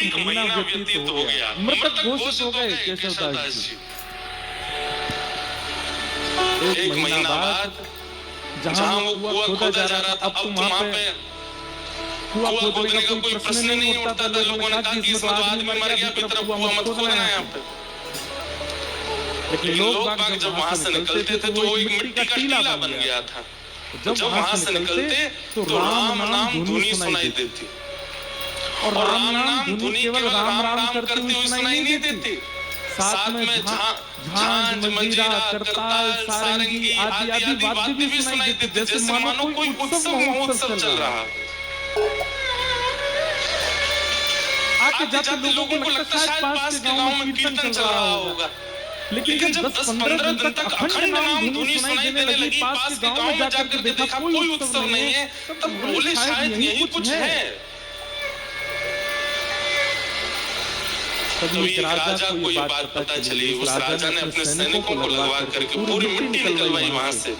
एक महीना व्यतीत हो गया, मृतक घोषित हो गए केशवदास जी। एक महीना बाद जहां वो कुआं खोदा जा रहा था, अब तुम वहां पे कुआं खोदने का कोई प्रश्न नहीं उठता था। लोगों ने कहा कि इसमें तो आदमी मर गया, अभी तरफ कुआं मत खोदना है यहाँ पे। लेकिन लोग बाग जब वहां से निकलते थे तो वो एक मिट्टी का टीला बन गया था। जब वहां से निकलते तो राम नाम धुनी सुनाई देती, और राम नाम धुनी केवल राम राम करते हुए सुनाई नहीं देती, साथ में झांझ, मंजीरा, करताल, सारंगी आदि आदि वाद्य भी सुनाई देते, जैसे मानो कोई उत्सव महोत्सव चल रहा है। आके जाते लोगों को लगता है शायद पास के गांव में कीर्तन चल रहा होगा। लेकिन जब 10-15 दिन तक अखंड नाम धुनी सुनाई देने लगी, पास के गांव में जाकर के देखा कोई उत्सव नहीं है, तब बोले शायद यही कुछ है। तभी एक राजा को ये बात पता चली। उस राजा ने अपने सैनिकों को लगवा करके पूरी मिट्टी निकलवाई वहां से,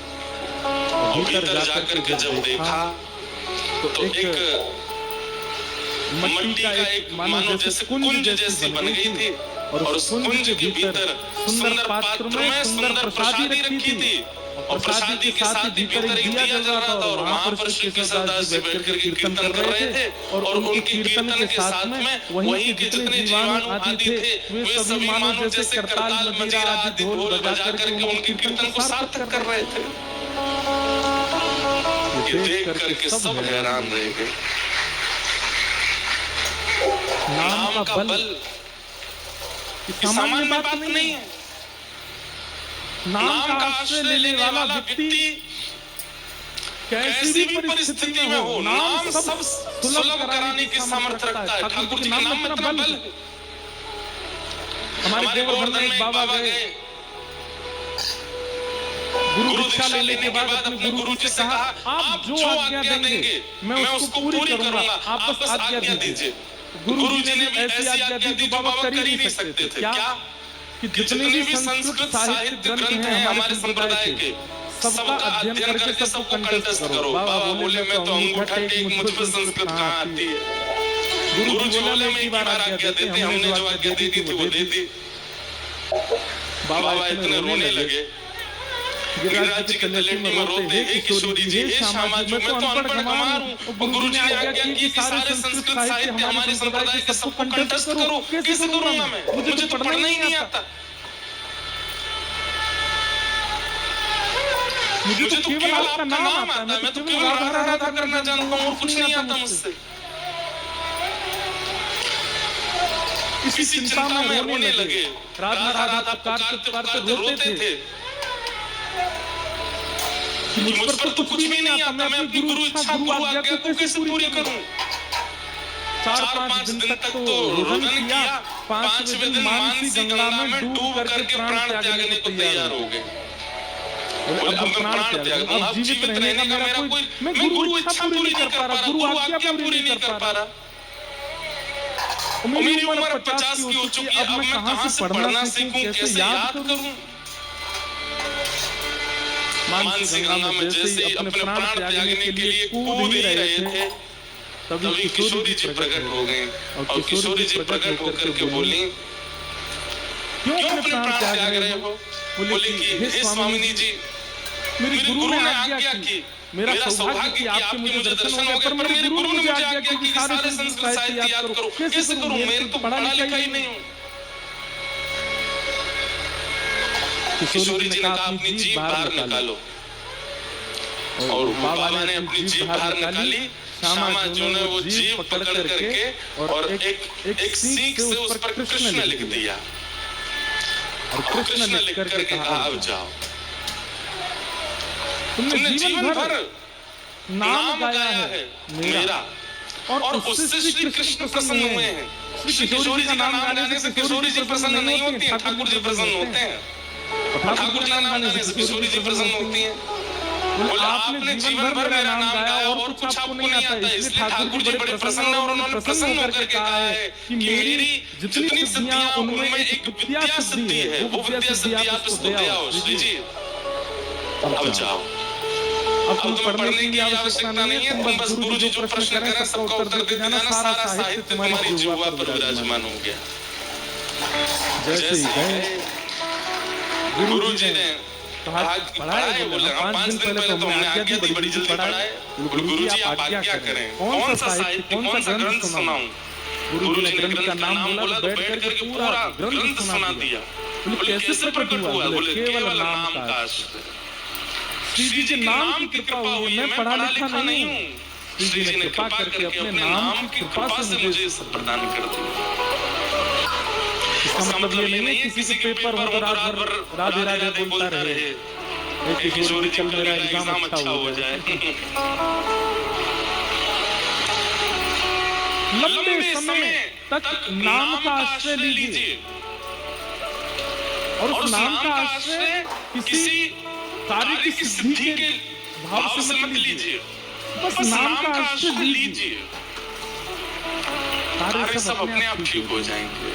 और भीतर जाकर के जब देखा तो एक मिट्टी का एक मानो जैसे कुंज जैसी बन गई थी, और उस कुंज के भीतर सुंदर पात्र में सुंदर प्रसादी रखी थी, और प्रसादी के साथ भीतर एक दिया जल रहा था, और वहां पर श्री केशवदास जी बैठ करके कीर्तन कर रहे थे, और उनके कीर्तन के साथ में वहीं के जितने जीवाणु आदि थे वे सभी मानो जैसे करताल, मंजीरा आदि ढोल बजा करके उनके कीर्तन को सार्थक कर रहे थे। ये देख करके सब हैरान रह गए। नाम का बल सामान्य बात नहीं है। नाम का आश्रय लेने वाला व्यक्ति कैसी भी परिस्थिति में हो, नाम सब सुलभ कराने की सामर्थ्य रखता है। ठाकुर जी का नाम मतलब बल। हमारे गोवर्धन में बाबा गए, गुरु दीक्षा लेने के बाद अपने गुरु जी से कहा, आप जो आज्ञा देंगे मैं उसको पूरी करूंगा, आप बस आज्ञा दीजिए। गुरु जी ने ऐसी आज्ञा दी जो बाबा कर ही नहीं सकते थे। क्या कि जितने भी संस्कृत साहित्य ग्रंथ हैं हमारे संप्रदाय के, सबका अध्ययन करके सबको कंठस्थ करो। बाबा बोले मैं तो अंगूठा टेक, मुझ पे संस्कृत कहाँ आती है। गुरु जी बोले मैं एक बार आज्ञा देते, हमने जो आज्ञा दी थी वो दे दी। बाबा इतने रोने लगे, गिरिराज जी के तलेटी में रोते, हे किशोरी जी, हे श्यामा जी, मैं तो अनपढ़ गंवार हूँ। गुरु जी ने आज्ञा की कि सारे संस्कृत साहित्य हमारे संप्रदाय के सबको कंठस्थ करो। कैसे करूंगा मैं, मुझे तो पढ़ना ही नहीं आता। मुझे तो केवल आपका नाम आता है, मैं तो केवल राधा करना जानता हूँ और कुछ नहीं आता मुझसे। इसी चिंता में रोने लगे, राधा राधा पुकारते रोते थे। मुझ पर तो कुछ भी नहीं आता, मैं अपनी गुरु इच्छा, गुरु आज्ञा को कैसे पूरी करूं। 4-5 दिन तक तो रोदन किया, 5वें दिन मानसी गंगा में डूब करके प्राण त्यागने को तैयार हो गए। अब मैं प्राण त्याग दूं, अब जीवित रहने का मेरा कोई, मैं गुरु इच्छा पूरी नहीं कर पा रहा, गुरु आज्ञा पूरी नहीं कर पा रहा। मेरी उम्र 50 की हो चुकी है, अब मैं कहां से पढ़ना सीखूं, कैसे याद करूं। मानसी गंगा में जैसे अपने प्राण त्यागने के लिए कूद ही रहे थे, तभी किशोरी जी प्रकट हो गए, और किशोरी जी प्रकट होकर के बोली, क्यों अपने प्राण त्याग रहे हो। बोले कि हे स्वामिनी जी, मेरे गुरु ने आज्ञा की, मेरा सौभाग्य कि आपके मुझे दर्शन हो गए, पर मेरे गुरु ने मुझे आज्ञा की कि सारे संस्कृत साहित्य याद करो। कैसे करूं, मैं तो पढ़ा लिखा ही नहीं हूं। किशोरी जी ने कहा अपनी जीभ बाहर निकालो, और बाबा ने अपनी जीभ बाहर निकाली। श्यामा जी ने वो जीभ पकड़ करके और एक सीख से उस पर कृष्ण लिख दिया, और कृष्ण लिख करके कहा अब जाओ। तुमने जीवन भर नाम गाया है मेरा, और उससे श्री कृष्ण प्रसन्न हुए हैं। श्री किशोरी जी का नाम गाने से किशोरी जी प्रसन्न नहीं होती हैं, ठाकुर जी प्रसन्न होते हैं। ठाकुर जी का नाम गाने से किशोरी जी प्रसन्न होती हैं। बोले आपने जीवन भर मेरा नाम गाया और कुछ आपको नहीं आता, इसलिए ठाकुर जी बड़े प्रसन्न हैं, और उन्होंने प्रसन्न होकर के कहा है कि मेरी जितनी सिद्धियां उनमें एक विद्या सिद्धि है, वो विद्या सिद्धि आप इसको दे आओ। श्री जी अब जाओ। अब तुम्हें पढ़ने की आवश्यकता नहीं है, तुम बस गुरु जी जो प्रश्न करें सबका उत्तर देते जाना, सारा साहित्य तुम्हारी जिह्वा पर विराजमान हो गया। जैसे ही गए गुरु जी ने पढ़ाए, बोले 5 दिन पहले तो हमने आज्ञा दी, बड़ी जल्दी पढ़ाए। गुरु जी आप आज्ञा करें, कौन सा साहित्य, कौन सा ग्रंथ सुनाऊं? गुरु जी ने ग्रंथ का नाम बोला, बैठ करके पूरा ग्रंथ सुना दिया। बोले कैसे प्रकट हुआ? बोले केवल नाम का आश्रय। श्री जी नाम की कृपा हुई, मैं पढ़ा लिखा नहीं हूँ। श्री जी ने कृपा करके अपने नाम की कृपा से मुझे सब प्रदान कर दिया। इसका मतलब ये नहीं है किसी के पेपर हो तो रात भर राधे राधे बोलता रहे, किशोरी चल मेरा एग्जाम अच्छा हो जाए। लंबे समय तक नाम का आश्रय लीजिए, और उस नाम का आश्रय किसी कार्य की सिद्धि के भाव से मत लीजिए, बस नाम का आश्रय लीजिए, कार्य सब अपने आप ठीक हो जाएंगे।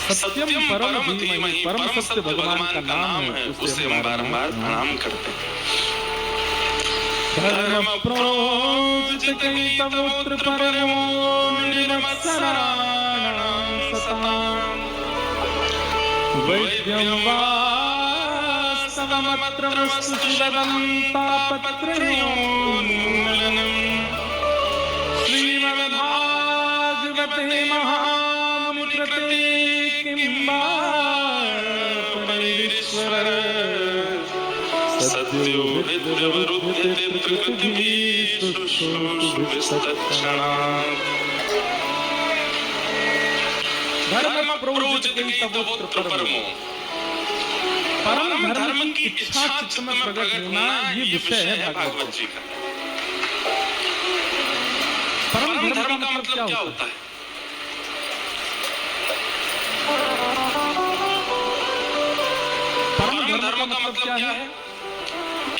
सत्यम परम धीमहि, परम सत्य भगवान का नाम है, उसे हम बारंबार प्रणाम करते हैं। धर्म प्रोजित तवोत्र परमो निर्मत्सराणां सताम् वैद्यं वास्तवमत्र वस्तु शिवदं तापत्रयोन्मूलनम् श्रीमद्भागवते महामुनिकृते किं परमेश्वर सत्यो विद्वरुध्यते पृथिवी सुषुप्तक्षणात् धर्म प्रोजित तवोत्र परमो, परम धर्म की इच्छा चित्त में प्रकट होना, ये विषय है भागवत जी का। परम धर्म का मतलब क्या होता है? परम धर्म का मतलब क्या है?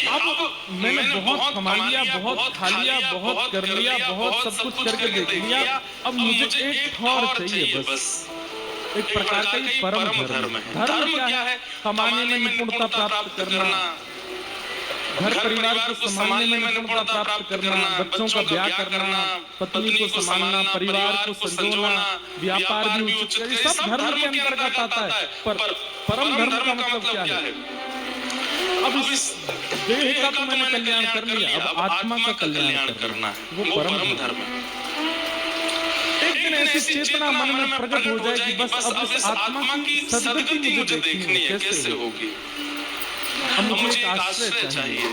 अब मैंने बहुत कमा लिया, बहुत खा लिया, बहुत कर लिया, बहुत सब कुछ करके देख लिया, अब मुझे एक और चाहिए, बस एक प्रकार का ये परम धर्म है। धर्म क्या है? कमाने में निपुणता प्राप्त करना, घर परिवार को संभालने में निपुणता प्राप्त करना, बच्चों का ब्याह करना, पत्नी को संभालना, परिवार को संजोना, व्यापार भी उचित करना, सब धर्म के अंतर्गत आता है। पर परम धर्म का मतलब क्या है? अब इस देह का तो मैंने कल्याण कर लिया, अब आत्मा का कल्याण करना है, वो परम धर्म है। एक दिन ऐसी चेतना मन में प्रकट हो जाए कि बस अब इस आत्मा की सदगति मुझे देखनी है, कैसे होगी? अब मुझे एक आश्रय चाहिए।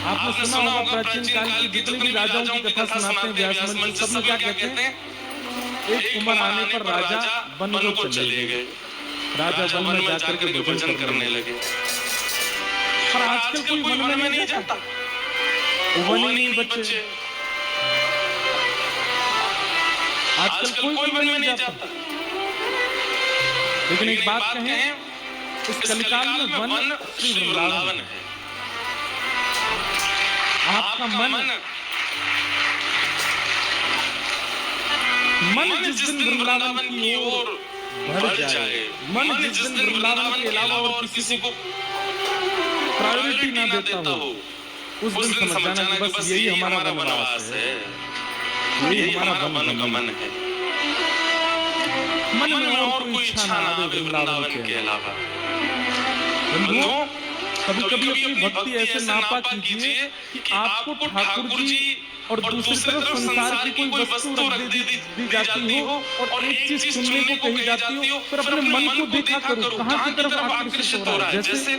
आपने सुना होगा प्राचीन काल की जितने भी राजाओं की कथा सुनाते हैं व्यास मंच, सब में क्या कहते हैं? एक उम्र आने पर राजा वन को चले गए, राजा वन में जाकर के भोजन करने लगे। पर आजकल कोई वन में नहीं जाता, वन ही नहीं बचे, आजकल कोई वन में नहीं जाता। लेकिन एक बात कहें, इस कलिकाल में वन श्री वृंदावन है। आपका मन जिस दिन वृंदावन की ओर बढ़ जाए, मन जिस दिन वृंदावन के अलावा और किसी को प्रायोरिटी ना देता हो, उस दिन समझ जाना कि बस यही हमारा वनवास है, यही हमारा वन का मन है। मन में और कोई इच्छा ना आवे वृंदावन के अलावा। बंधुओं, कभी-कभी अपनी भक्ति ऐसे नापा कीजिए कि आपको ठाकुर जी और दूसरी तरफ संसार की कोई वस्तु रख दी जाती हो और एक चीज सुनने को कही जाती हो, फिर अपने मन को देखा करो कहां की तरफ आकर्षित हो रहा है। जैसे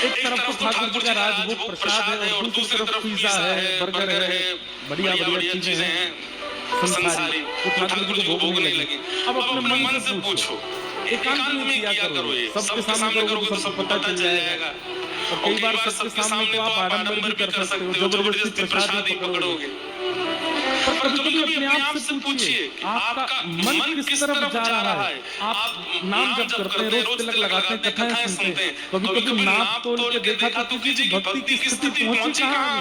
एक तरफ तो ठाकुर जी का राजभोग प्रसाद है और दूसरी तरफ पिज्जा है, बर्गर है, बढ़िया चीजें हैं संसारी, तो ठाकुर जी को भोग नहीं लगी। अब अपने मन से पूछो, एकांत में किया करो, ये सबके सामने करोगे तो सब पता चल जाएगा। और कई बार सबके सामने तो आप आडंबर भी कर सकते हो, जबरदस्ती प्रसाद ही पकड़ोगे। पर कभी-कभी अपने आप से पूछिए, आपका मन किस तरफ जा रहा है? आप नाम जप करते हैं, रोज तिलक लगाते हैं, कथाएं सुनते हैं, कभी-कभी नाम तोड़ के देखा तो किसी भक्ति की स्थिति पहुंची कहां?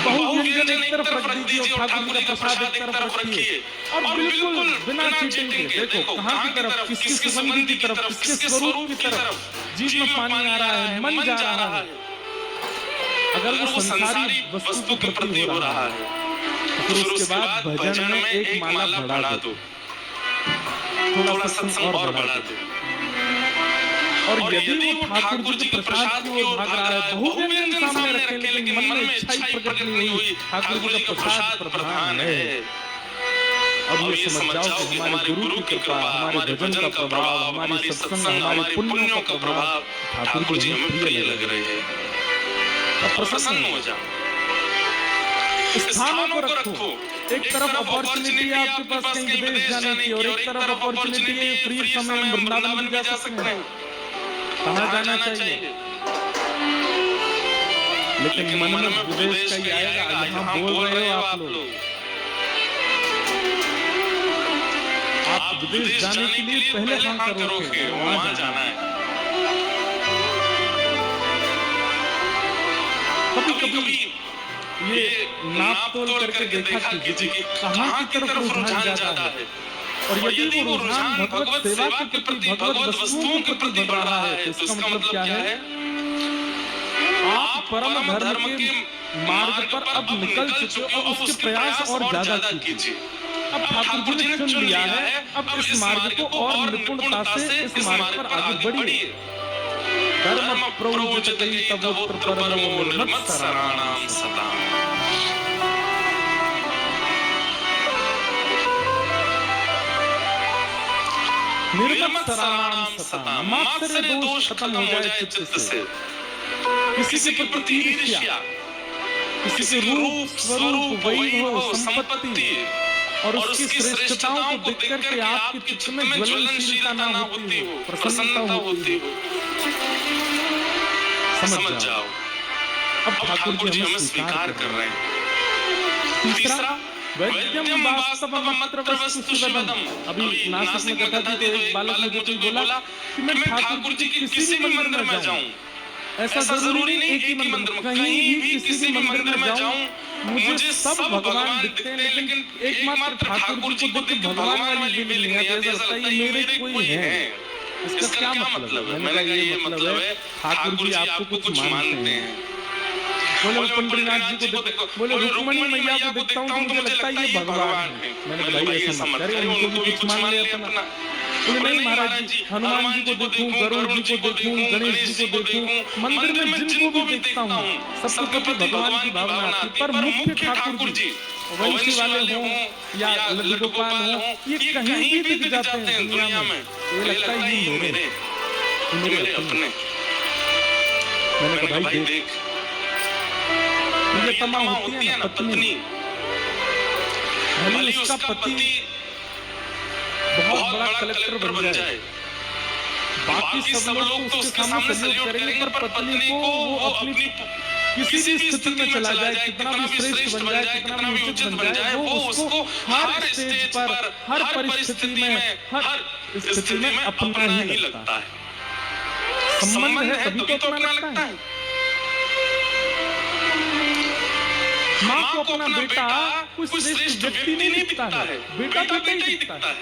बहुव्यंजन एक तरफ रख दीजिए और ठाकुर जी का प्रसाद एक तरफ रखिए और बिल्कुल बिना चीटिंग के देखो कहाँ की तरफ, किसकी सुगंध की तरफ, किसके स्वरूप की तरफ जीभ में पानी आ रहा है, मन जा रहा है। अगर वो संसारी वस्तु के प्रति हो रहा है तो फिर उसके बाद भजन में एक माला बढ़ा दो, थोड़ा सत्संग और बढ़ा दो। और यदि वो ठाकुर जी के प्रसाद की ओर भाग रहा है, बहुव्यंजन सामने रखे लेकिन मन में इच्छा ही प्रकट नहीं हुई, ठाकुर जी का प्रसाद प्रधान है। अब ये समझ जाओ कि हमारे गुरु की कृपा, हमारे भजन का प्रभाव, हमारी सत्संग, हमारे पुण्यों का प्रभाव ठाकुर जी हमें प्रिय लग रहे हैं। अब प्रसन्न हो जाओ, स्थानों को रखो। एक तरफ अपॉर्चुनिटी है आपके पास कहीं विदेश जाने की और एक तरफ अपॉर्चुनिटी है फ्री समय में वृंदावन भी जा सकते हैं। कहाँ जाना चाहिए? लेकिन मन में विदेश का ही आएगा। यहाँ बोल रहे हो आप लोग, आप विदेश जाने के लिए पहले कहाँ करोगे? वहाँ जाना है। कभी कभी ये नाप तोल करके देखा कीजिए कि कहाँ की तरफ रुझान ज्यादा है। और यदि वो रुझान भगवत सेवा के प्रति, भगवत वस्तुओं के प्रति बढ़ रहा है तो इसका मतलब क्या है? आप परम धर्म के मार्ग पर अब निकल चुके हो, उसके प्रयास और ज्यादा कीजिए। अब ठाकुर जी ने चुन लिया है, अब इस मार्ग को और निपुणता से इस मार्ग पर आगे बढ़िए। धर्म प्रवृत्ति तवोत्र परमो निर्मत शरणानाम सदा। निर्मत शरणानाम सदा, मात्सर्य दोष खत्म हो जाए चित्त से। किसी के प्रति ईर्ष्या, किसी के रूप स्वरूप वैभव संपत्ति और उसकी श्रेष्ठताओं को देख करके आपके चित्त में ज्वलनशीलता ना होती हो, प्रसन्नता होती हो, समझ जाओ अब ठाकुर जी हमें स्वीकार कर रहे हैं। तीसरा, वैद्यम वास्तवम अत्र वस्तु शिवदम। अभी नासिक में कथा थी तो एक बालक ने जो बोला कि मैं ठाकुर जी के किसी भी मंदिर में जाऊं, ऐसा जरूरी नहीं एक ही मंदिर में, कहीं भी किसी भी मंदिर में जाऊं मुझे सब भगवान दिखते हैं, लेकिन एकमात्र ठाकुर जी को देख के भगवान वाली फीलिंग नहीं आती। ऐसा लगता है ये मेरे कोई है। इसका क्या मतलब है? मैंने कहा ये मतलब है ठाकुर जी आपको कुछ मानते हैं। बोले पंडितनाथ जी को देखो, बोले रुक्मणी मैया को देखता हूँ तो मुझे लगता है ये भगवान है। मैंने कहा भाई ऐसा मत करिए, उनको भी कुछ मान ले अपना। बोले नहीं महाराज जी, हनुमान जी को देखूं, गरुड़ जी को देखूं, गणेश जी को देखूं, मंदिर में जिनको भी देखता हूँ सबके प्रति भगवान की भावना आती, पर मुख्य ठाकुर जी वंशी वाले हों या लड्डू गोपाल हों, ये कहीं भी दिख जाते हैं दुनिया में, ये लगता है ये मेरे अपने। मैंने कहा भाई देख, ये तमा होती है ना पत्नी, भले उसका पति बहुत बड़ा कलेक्टर बन जाए, बाकी सब लोग तो उसके सामने सल्यूट करेंगे, पर पत्नी को वो अपनी किसी भी स्थिति में चला जाए, कितना भी श्रेष्ठ बन जाए, कितना भी उचित बन जाए, वो उसको हर स्टेज पर, हर परिस्थिति में, हर स्थिति में अपना ही लगता है। संबंध है तभी तो अपना लगता है। माँ को अपना बेटा कोई श्रेष्ठ व्यक्ति नहीं दिखता है, बेटा बेटा ही दिखता है।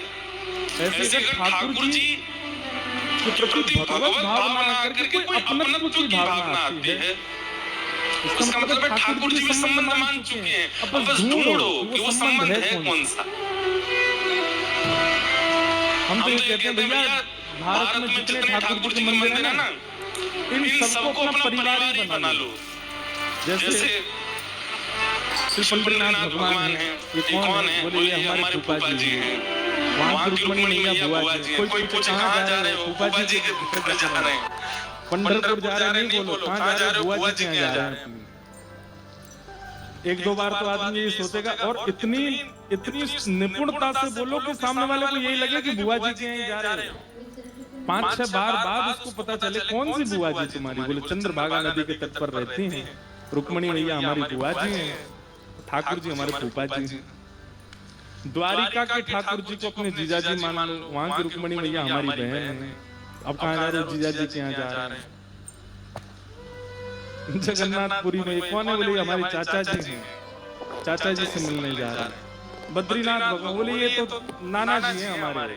ऐसे अगर ठाकुर जी के प्रति भगवत भावना करके कोई अपनत्व की भावना आती है, इसका मतलब है ठाकुर जी भी संबंध मान चुके हैं। अब बस ढूंढो कि वो संबंध है कौन सा। हम तो ये कहते हैं भैया भारत में जितने ठाकुर जी के मंदिर है ना, इन सबको अपना परिवार ही बना लो। जैसे श्री पंडितनाथ भगवान है, ये कौन है? बोले ये हमारे फूफा जी हैं। वहाँ की रुक्मणी मैया बुआ जी हैं। कोई पूछे कहाँ जा रहे हो? फूफा जी के घर जा रहे हैं। पंढरपुर जा रहे हैं, नहीं बोलो कहाँ जा रहे हो? बुआ जी के यहाँ जा रहे हैं। एक दो बार तो आदमी यही सोचेगा, और इतनी निपुणता से बोलो कि सामने वाले को यही लगे कि बुआ जी के यहाँ जा रहे हो। 5-6 बार बाद उसको पता चले कौन सी बुआ जी तुम्हारी? बोले चंद्रभागा नदी के तट पर रहती हैं, रुक्मणी मैया हमारी बुआ जी हैं, ठाकुर जी हमारे फूफा जी हैं। द्वारिका के ठाकुर जी को अपने जीजा जी मान लो, वहां की रुक्मणी मैया हमारी बहन है। अब कहाँ जा रहे हो? जीजा जी के यहाँ जा रहे हैं। जगन्नाथपुरी में कौन है? बोले हमारे चाचा जी हैं, चाचा जी से मिलने जा रहे हैं। बद्रीनाथ भगवान बोले ये तो नाना जी हैं हमारे।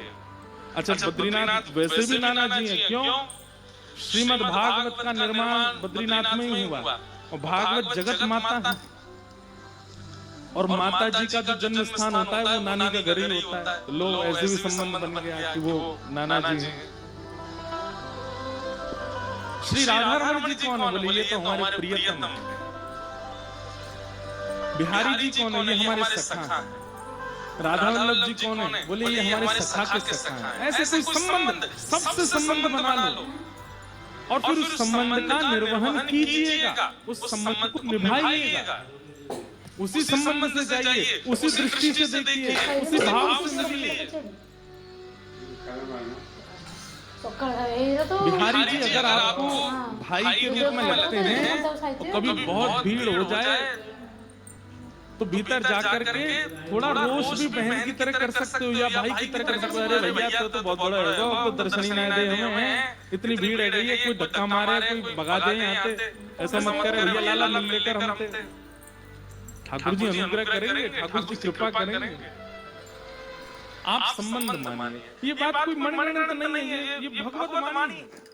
अच्छा, बद्रीनाथ वैसे भी नाना जी हैं, क्यों? श्रीमद् भागवत का निर्माण बद्रीनाथ में ही हुआ और भागवत जगत माता है और माता जी का जो जन्म स्थान होता है वो नानी का घर ही होता है। लो ऐसे भी संबंध बन गया कि वो नाना जी हैं। श्री राधा रमण जी कौन है? बोले ये तो हमारे प्रियतम है। बिहारी जी कौन है? ये हमारे सखा हैं। राधा वल्लभ जी कौन है? बोले ये हमारे सखा के सखा हैं। ऐसे कोई संबंध, सबसे संबंध बना लो और फिर उस संबंध का निर्वहन कीजिएगा, उस संबंध को निभाइएगा, उसी संबंध से जाइए, उसी दृष्टि से देखिए, उसी भाव से मिलिए। बिहारी जी अगर आपको भाई के रूप में लगते हैं तो कभी बहुत भीड़ हो जाए तो भीतर जाकर के थोड़ा रोष भी बहन की तरह कर सकते हो या भाई की तरह कर सकते हो। अरे भैया तो बहुत बड़ा है, तो दर्शन ही ना दे हमें, इतनी भीड़ है गई है, कोई धक्का मारे, कोई भगा दे यहाँ पे, ऐसा मत करे भैया, लाला मिल लेकर हमसे। ठाकुर जी अनुग्रह करेंगे, ठाकुर जी कृपा करेंगे। आप संबंध मानिए, ये बात कोई मनगढ़ंत नहीं है, ये भगवत वाणी है।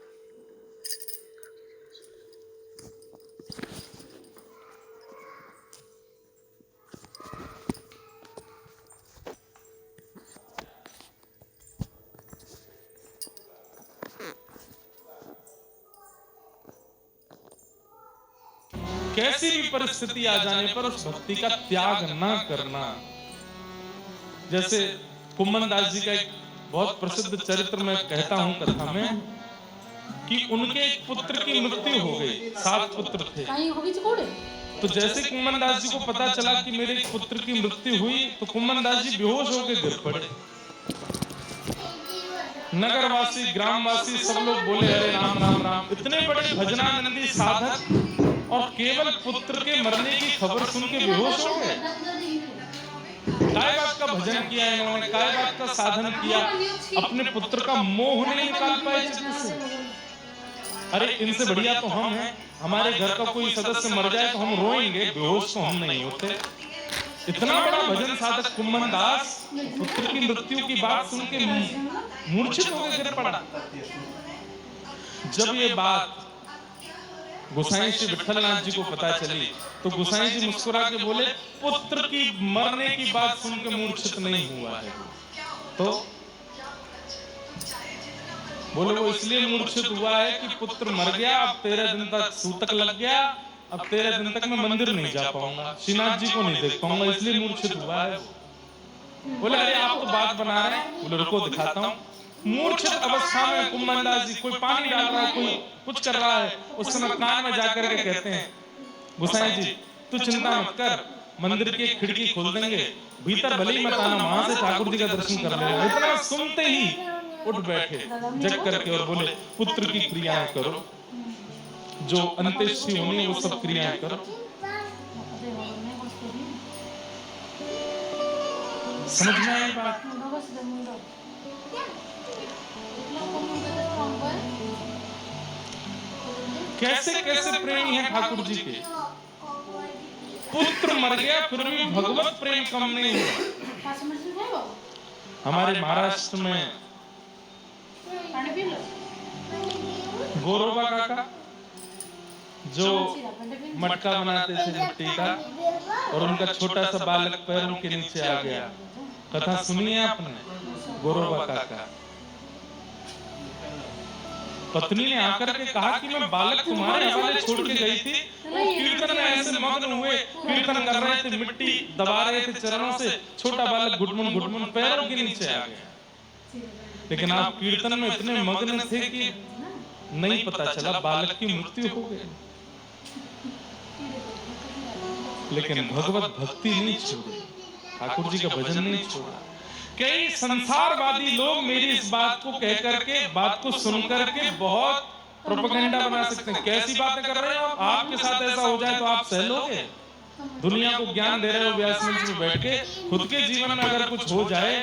कैसी भी परिस्थिति आ जाने पर उस भक्ति का त्याग ना करना। जैसे कुम्मन दास जी का एक बहुत प्रसिद्ध चरित्र मैं कहता हूं कथा में कि उनके एक पुत्र की मृत्यु हो गई, 7 पुत्र थे। तो जैसे कुम्मन दास जी को पता चला कि मेरे एक पुत्र की मृत्यु हुई तो कुम्मन दास जी बेहोश होकर गिर पड़े। नगरवासी, ग्रामवासी सब लोग बोले अरे राम राम राम। इतने बड़े भजनानंदी साधक और केवल पुत्र के मरने की खबर सुन के बेहोश हो गए। काय बात का भजन किया इन्होंने, काय बात का साधन किया, अपने पुत्र का मोह नहीं निकाल पाए चित्त से। अरे इनसे बढ़िया तो हम हैं, हमारे घर का कोई सदस्य मर जाए तो हम रोएंगे, बेहोश तो हम नहीं होते। इतना बड़ा भजन साधक कुम्मन दास पुत्र की मृत्यु की बात सुन के मूर्छित होकर गिर पड़ा। जब ये बात गोसाई श्री विठलनाथ जी को पता चली तो गोसाई जी मुस्कुरा के बोले पुत्र की मरने की बात सुन के मूर्छित नहीं हुआ है। तो बोले वो इसलिए मूर्छित हुआ है कि पुत्र मर गया, अब 13 दिन तक सूतक लग गया, अब 13 दिन तक मैं मंदिर नहीं जा पाऊंगा, श्रीनाथ जी को नहीं देख पाऊंगा, इसलिए मूर्छित हुआ है। बोले अरे आप तो बात बना रहे हैं। बोले रुको दिखाता हूँ। मूर्छित अवस्था में कुम्मन दास जी कोई पानी डाल रहा है, कोई कुछ कर रहा है, उस समय कान में जाकर के कहते हैं गोसाई जी तू चिंता मत कर, मंदिर की खिड़की खोल देंगे, भीतर भले ही मत आना, वहां से ठाकुर जी का दर्शन कर लेना। इतना सुनते ही उठ बैठे जग करके और बोले पुत्र की क्रियाएं करो, जो अंत्येष्टि होनी वो सब क्रियाएं करो। समझ में आई बात? कैसे कैसे प्रेमी हैं ठाकुर जी के। पुत्र मर गया फिर भी भगवत प्रेम कम नहीं हुआ। हमारे महाराष्ट्र में गौरबा काका जो मटका बनाते थे मिट्टी का और उनका छोटा सा बालक पैरों के नीचे आ गया। कथा सुनी है आपने? गौरबा काका पत्नी ने आकर के कहा कि मैं बालक तुम्हारे हवाले छोड़ के गई थी, वो कीर्तन में ऐसे मग्न हुए, कीर्तन कर रहे थे, मिट्टी दबा रहे थे चरणों से, छोटा बालक घुटमुन घुटमुन पैरों के नीचे आ गया। लेकिन आप कीर्तन में इतने मग्न थे कि नहीं पता चला बालक की मृत्यु हो गई। लेकिन भगवत भक्ति नहीं छोड़ी, ठाकुर जी का भजन नहीं छोड़ा। कई संसारवादी लोग मेरी इस बात को कह करके, बात को सुन करके बहुत प्रोपेगेंडा बना सकते हैं। कैसी बातें कर रहे हो आप? आपके साथ ऐसा हो जाए तो आप सह लोगे? दुनिया को ज्ञान दे रहे हो व्यास मंच में बैठ के, खुद के जीवन में अगर कुछ हो जाए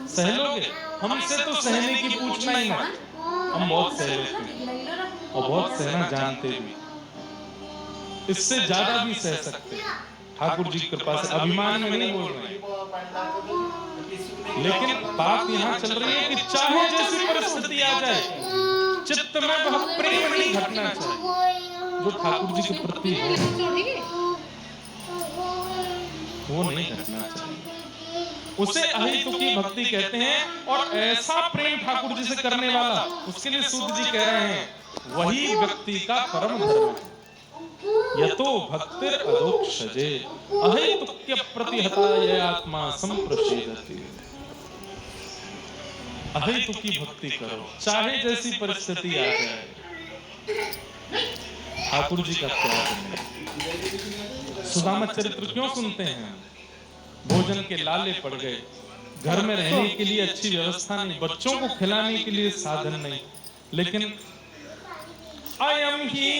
सह लोगे? हमसे तो सहने की पूछना ही मत, हम बहुत सह लेते हैं और बहुत सहना जानते भी। इससे ज्यादा भी सह सकते हैं ठाकुर जी की कृपा से, अभिमान में नहीं बोल रहे हैं। लेकिन बात यहाँ चल रही है कि चाहे जैसी परिस्थिति आ जाए, चित्त में वह प्रेम नहीं घटना चाहिए जो ठाकुर जी के प्रति है, वो नहीं घटना चाहिए। उसे अहेतुकी भक्ति कहते हैं। और ऐसा प्रेम ठाकुर जी से करने वाला, उसके लिए सूत जी कह रहे हैं, वही व्यक्ति का परम धर्म है। यतो भक्तिर अदोक्षजे अहेतुक्य प्रतिहता ये आत्मा संप्रसेदति। अहेतुकी भक्ति करो, चाहे जैसी परिस्थिति आ जाए। ठाकुर जी का त्याग नहीं। सुदामा चरित्र क्यों सुनते हैं? भोजन के लाले पड़ गए, घर में रहने के लिए अच्छी व्यवस्था नहीं, बच्चों को खिलाने के लिए साधन नहीं, लेकिन अयम ही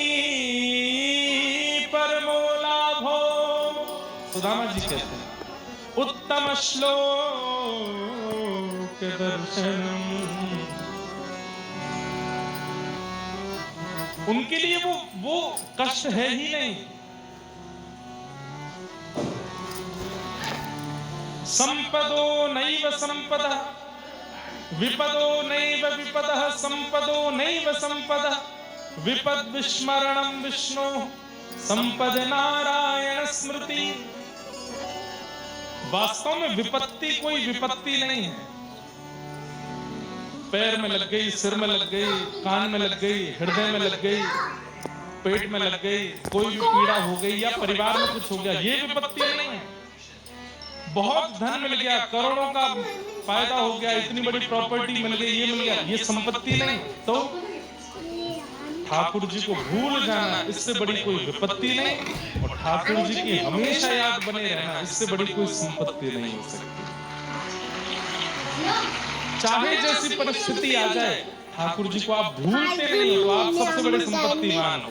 परमो लाभो, सुदामा जी कहते हैं, उत्तम श्लोक दर्शनम। उनके लिए वो कष्ट है ही नहीं। संपदो नैव संपदा विपदो नैव विपदः संपदो नैव संपदा विपद विस्मरणं विष्णु संपद नारायण स्मृति। वास्तव में विपत्ति कोई विपत्ति नहीं है। पैर में लग गई, सिर में लग गई, कान में लग गई, हृदय में लग गई, पेट में लग गई, कोई भी पीड़ा हो गई या परिवार में कुछ हो गया, ये विपत्ति नहीं है। बहुत धन मिल गया, करोड़ों का फायदा हो गया, इतनी बड़ी प्रॉपर्टी मिल गई, ये मिल गया, ये संपत्ति नहीं। तो ठाकुर जी को भूल जाना, इससे बड़ी कोई विपत्ति नहीं। और ठाकुर जी की हमेशा याद बने रहना, इससे बड़ी कोई संपत्ति नहीं हो सकती। चाहे जैसी परिस्थिति आ जाए, ठाकुर जी को आप भूलते नहीं हो, तो आप सबसे बड़े संपत्तिमान हो।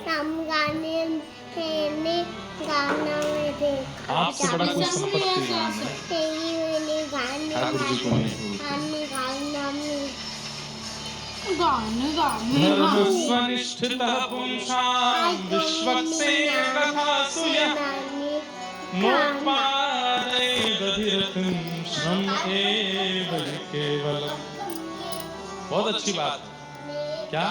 आपसे बड़ा कोई संपत्तिमान है ठाकुर जी को नहीं भूलते। स्वनिष्ठितः पुंसां विश्वक्सेन कथासुयः मोक्षपादे दधिरथं श्रम एव केवलम्। बहुत अच्छी बात। क्या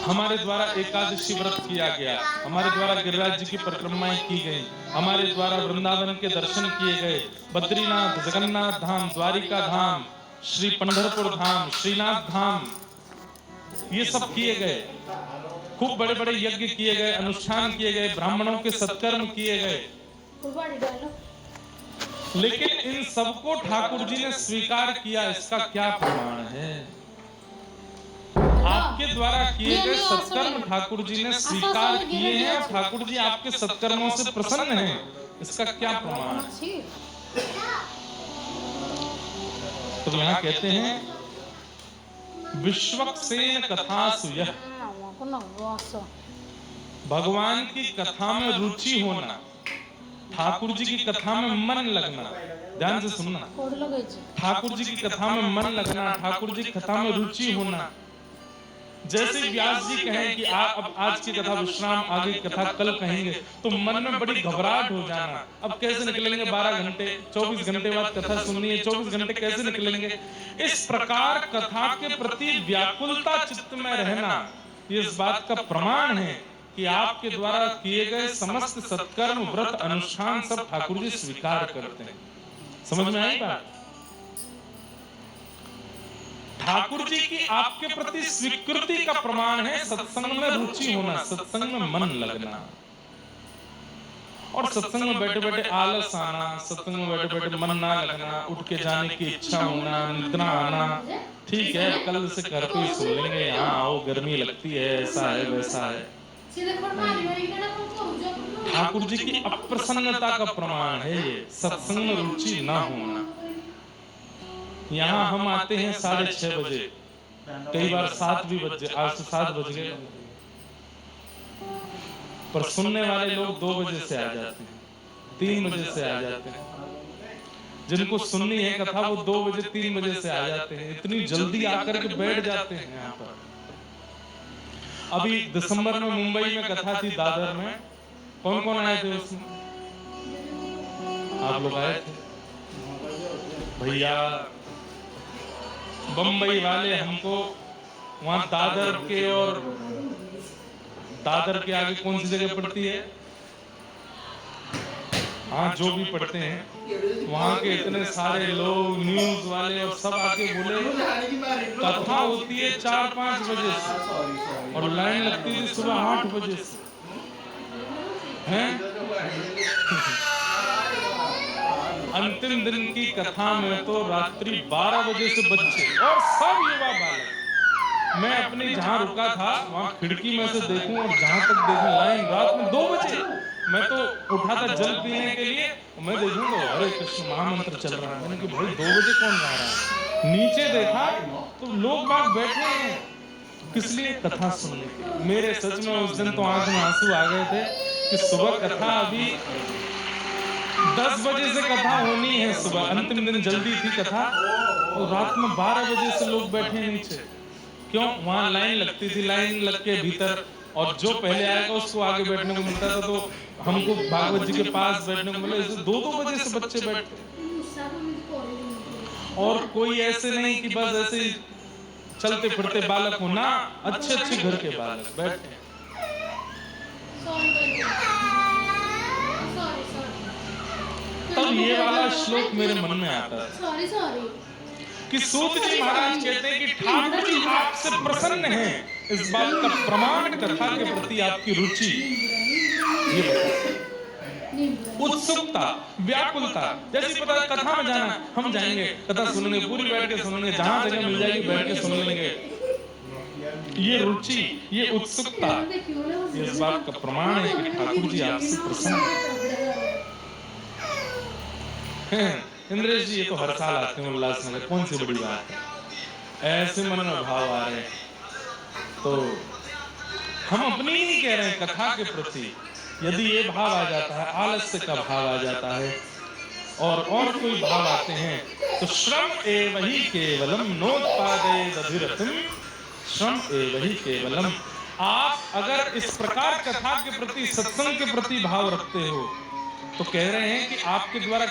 हमारे द्वारा एकादशी व्रत किया गया, हमारे द्वारा गिरिराज जी की परिक्रमाएं की गई, हमारे द्वारा वृंदावन के दर्शन किए गए, बद्रीनाथ, जगन्नाथ धाम, द्वारिका धाम, श्री पंढरपुर धाम, श्रीनाथ धाम, ये सब किए गए। खूब बड़े बड़े यज्ञ किए गए, अनुष्ठान किए गए, ब्राह्मणों के सत्कर्म किए गए। लेकिन इन सबको ठाकुर जी ने स्वीकार किया, इसका क्या प्रमाण है? आपके द्वारा किए गए सत्कर्म ठाकुर जी ने स्वीकार किए हैं, ठाकुर जी आपके सत्कर्मों से प्रसन्न हैं, इसका क्या प्रमाण है? तो यहाँ कहते हैं विश्वक्सेन कथासु यः, भगवान की कथा में रुचि होना, ठाकुर जी की कथा में मन लगना। ध्यान से सुनना, ठाकुर जी की कथा में मन लगना, ठाकुर जी की कथा में रुचि होना। जैसे व्यास जी कहें कि अब आज की कथा विश्राम, आगे की कथा कल कहेंगे, तो मन में बड़ी घबराहट हो जाना। अब कैसे निकलेंगे 12 घंटे, 24 घंटे बाद कथा सुननी है, 24 घंटे कैसे निकलेंगे? इस प्रकार कथा के प्रति व्याकुलता चित्त में रहना, ये इस बात का प्रमाण है कि आपके द्वारा किए गए समस्त सत्कर्म, व्रत, अनुष्ठान सब ठाकुर जी स्वीकार करते हैं। समझ में आई बात? ठाकुर जी की आपके प्रति स्वीकृति का प्रमाण है सत्संग में रुचि होना, सत्संग में मन लगना। और सत्संग में बैठे बैठे आलस आना, सत्संग में बैठे बैठे मन ना लगना, उठ के जाने की इच्छा होना, निद्रा आना, ठीक है कल से घर पे ही सो लेंगे, यहाँ आओ गर्मी लगती है, ऐसा है वैसा है। ठाकुर जी की अप्रसन्नता का प्रमाण है ये सत्संग में रुचि ना होना। यहाँ हम आते हैं 6:30 बजे, कई बार 7 भी बज, आज से 7 बज गए, पर सुनने वाले लोग 2 बजे से आ जाते हैं, 3 बजे से आ जाते हैं। जिनको सुननी है कथा वो 2 बजे 3 बजे से आ जाते हैं, इतनी जल्दी आकर के बैठ जाते हैं यहाँ पर। अभी दिसंबर में मुंबई में कथा थी दादर में, कौन कौन आए थे उसमें? आप लोग आए थे भैया। बम्बई वाले हमको वहां दादर के, और दादर के आगे कौन सी जगह पड़ती है, हाँ जो भी पढ़ते हैं, वहां के इतने सारे लोग न्यूज वाले और सब आके बोले कथा होती है 4-5 बजे से और लाइन लगती थी सुबह 8 बजे से, हैं? अंतिम दिन की कथा में तो रात्रि 12 बजे से बच्चे और सब युवा बालक, मैं अपनी जहां रुका था वहां खिड़की में से देखूं और जहां तक देखूं लाइन रात में 2 बजे, मैं तो उठा था जल पीने के लिए, मैं देखूं तो हरे कृष्ण महामंत्र चल रहा है। मैंने कहा भाई 2 बजे कौन गा रहा है? नीचे देखा तो लोग बाग बैठे हैं, किस लिए? कथा सुनने के। मेरे सच में उस दिन तो आंख में आंसू आ गए थे कि सुबह कथा, अभी 10 बजे से कथा होनी है सुबह, अंतिम दिन जल्दी थी कथा, और रात में 12 बजे से लोग बैठे नीचे। क्यों? वहां लाइन लगती थी, लाइन लग के भीतर, और जो पहले आएगा उसको आगे बैठने को मिलता था, तो हमको भागवत जी के पास बैठने को मिला। 2-2 बजे से बच्चे बैठते, और कोई ऐसे नहीं कि बस ऐसे चलते फिरते बालक हो ना, अच्छे अच्छे घर के बालक बैठे। तब ये वाला श्लोक मेरे मन में आता है कि सूत जी महाराज कहते हैं कि ठाकुर जी आपसे प्रसन्न हैं, इस बात का प्रमाण कथा के प्रति आपकी रुचि, उत्सुकता, व्याकुलता। जैसे पता है कथा में जाना, हम जाएंगे कथा सुनेंगे, पूरी बैठ के सुनेंगे, जहां जगह मिल जाएगी बैठ के सुन लेंगे। ये रुचि, ये उत्सुकता, ये इस बात का प्रमाण है कि ठाकुर जी आपसे प्रसन्न हैं। इंद्रेश जी ये तो हर साल आते हैं उल्लासनगर, कौन सी बड़ी बात है? ऐसे मन में भाव आ रहे हैं, तो हम अपनी ही नहीं कह रहे हैं, कथा के प्रति यदि ये भाव आ जाता है, आलस्य का भाव आ जाता है, और कोई भाव आते हैं, तो श्रम एव ही केवलम नोत्पादेत अभिरतिम, श्रम एव ही केवलम। आप अगर इस प्रकार कथा के प्रति, सत्संग के प्रति भाव रखते हो, तो कह रहे हैं कि आपके द्वारा